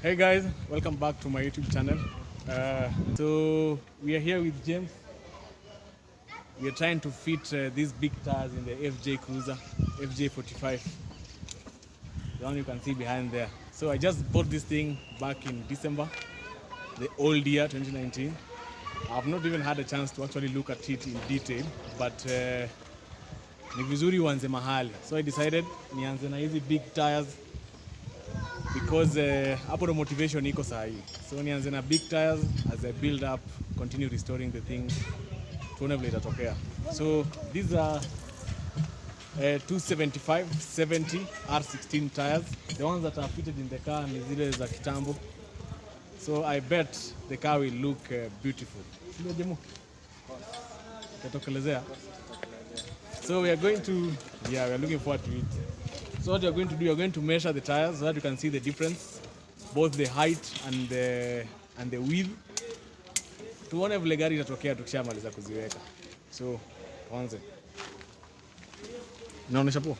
Hey guys, welcome back to my YouTube channel. So we are here with James. We are trying to fit these big tires in the FJ Cruiser, FJ45, the one you can see behind there. So I just bought this thing back in December, the old year 2019. I've not even had a chance to actually look at it in detail, but ni vizuri uanze mahali. So I decided nianze na hizi big tires because hapo the motivation iko sahi. So nianze na big tires as I build up, continue restoring the thing. Tuone vile itatokea. So these are 275 70 R16 tires. The ones that are fitted in the car ni zile za kitambo. So I bet the car will look beautiful. Ndio jemu. Tatokelezea. So we are going to, we are looking forward to it. So what you're going to do, you're going to measure the tires so that you can see the difference, both the height and the width. Tuone vile gari itatokea tukishamaliza kuziweka. So tuanze. Inaonyesha poa.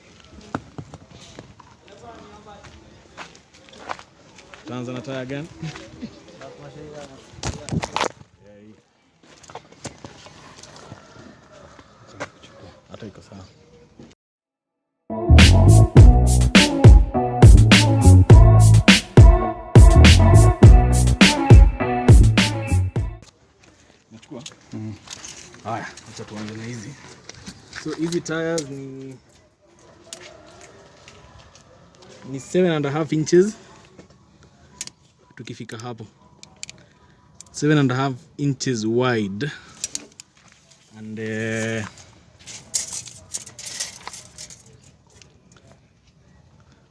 Tuanze na tire gani? Hata iko sawa. Nachukua? Haya, acha tuanze na hizi. So hizi tires ni 7.5 inches. Tukifika hapo 7.5 inches wide and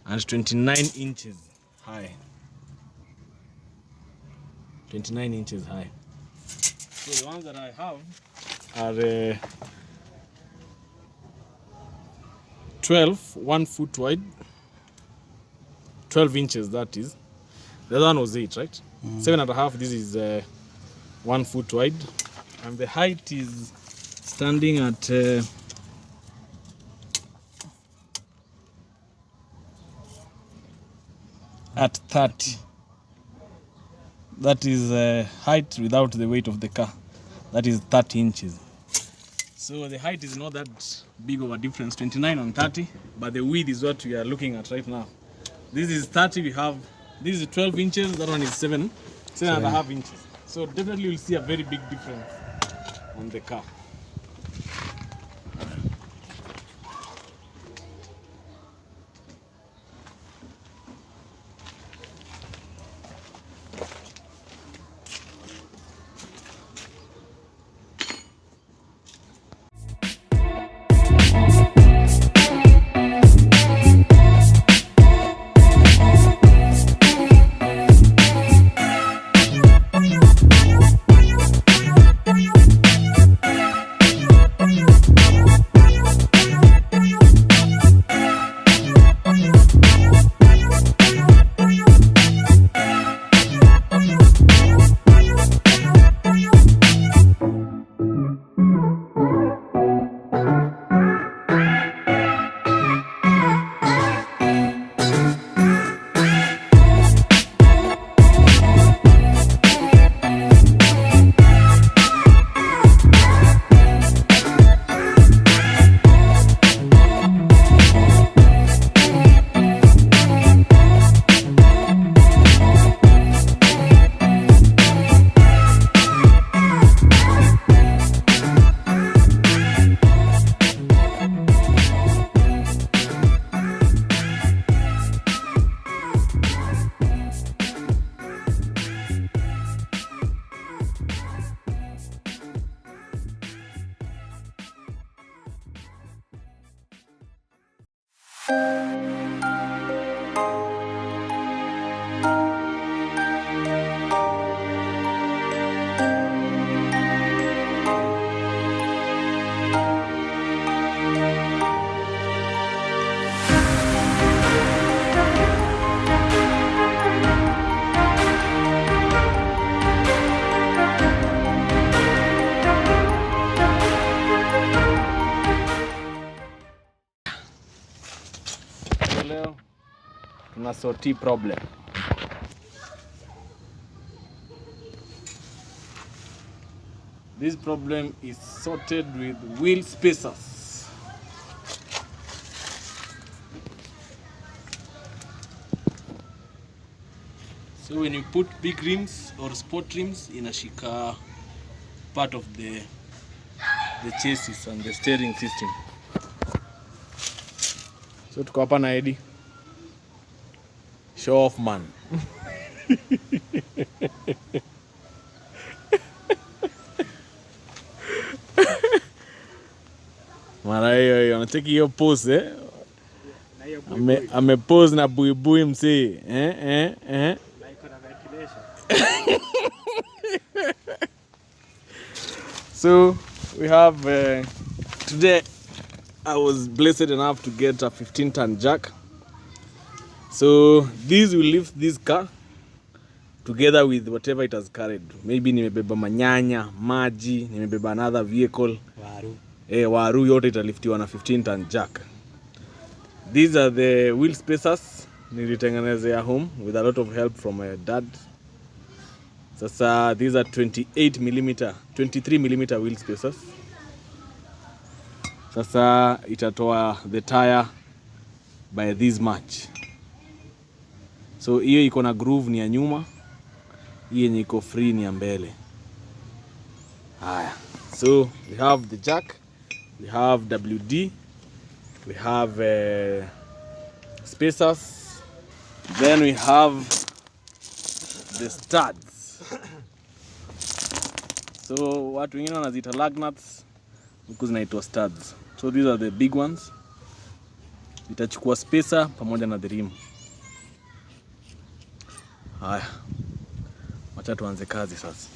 29 inches high. 29 inches high. So the ones that I have are 1 foot wide, 12 inches that is. The other one was 8, right? 7.5, this is 1 foot wide. And the height is standing at 30. That is height without the weight of the car. That is 30 inches. So the height is not that big of a difference, 29 and 30, but the width is what we are looking at right now. This is 30, we have, this is 12 inches, that one is 7.5 inches. So definitely you'll see a very big difference on the car. leo tuna sorti problem. This problem is sorted with wheel spacers. So when you put big rims or sport rims, inashika part of the chassis and the steering system. So tuko hapa na Eddie. Show off man. Mara hiyo anacheki hiyo pose amepose na buibui msee So we have today I was blessed enough to get a 15-ton jack. So this will lift this car together with whatever it has carried. Maybe nimebeba manyanya, maji, nimebeba another vehicle. Waru yote italiftiwa na 15-ton jack. These are the wheel spacers nilitengenezea home with a lot of help from my dad. Sasa these are 23mm wheel spacers. Sasa itatoa the tire by this much. So hiyo iko na groove ni ya nyuma, hii yenye iko free ni ya mbele. Haya. So we have the jack, we have WD, we have spacers, then we have the studs. So watu wengine wanaziita lug nuts, huku zinaitwa studs. So these are the big ones. Itachukua spacer pamoja na the rim. Haya, wacha tuanze kazi sasa.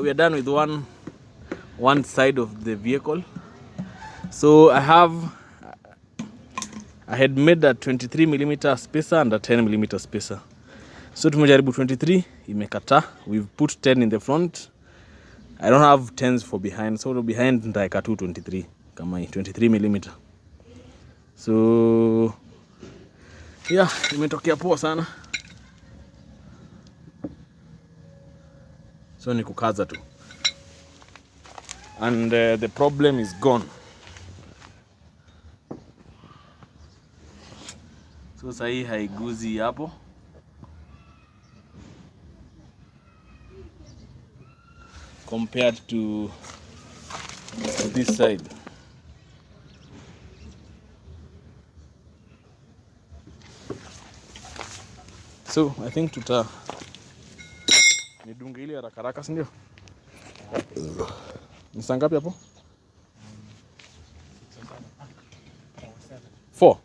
We are done with one side of the vehicle. So I had made a 23mm spacer and a 10mm spacer. So tumejaribu 23, imekata. We've put 10 in the front. I don't have 10s for behind, so behind nitaeka 23 kama 23mm. So yeah, imetokea poa sana. So ni kukaza tu. And the problem is gone. So sahi haiguzi hapo. Compared to this side. So I think nidunge ile haraka haraka, si ndio? Ni saa ngapi hapo? 4.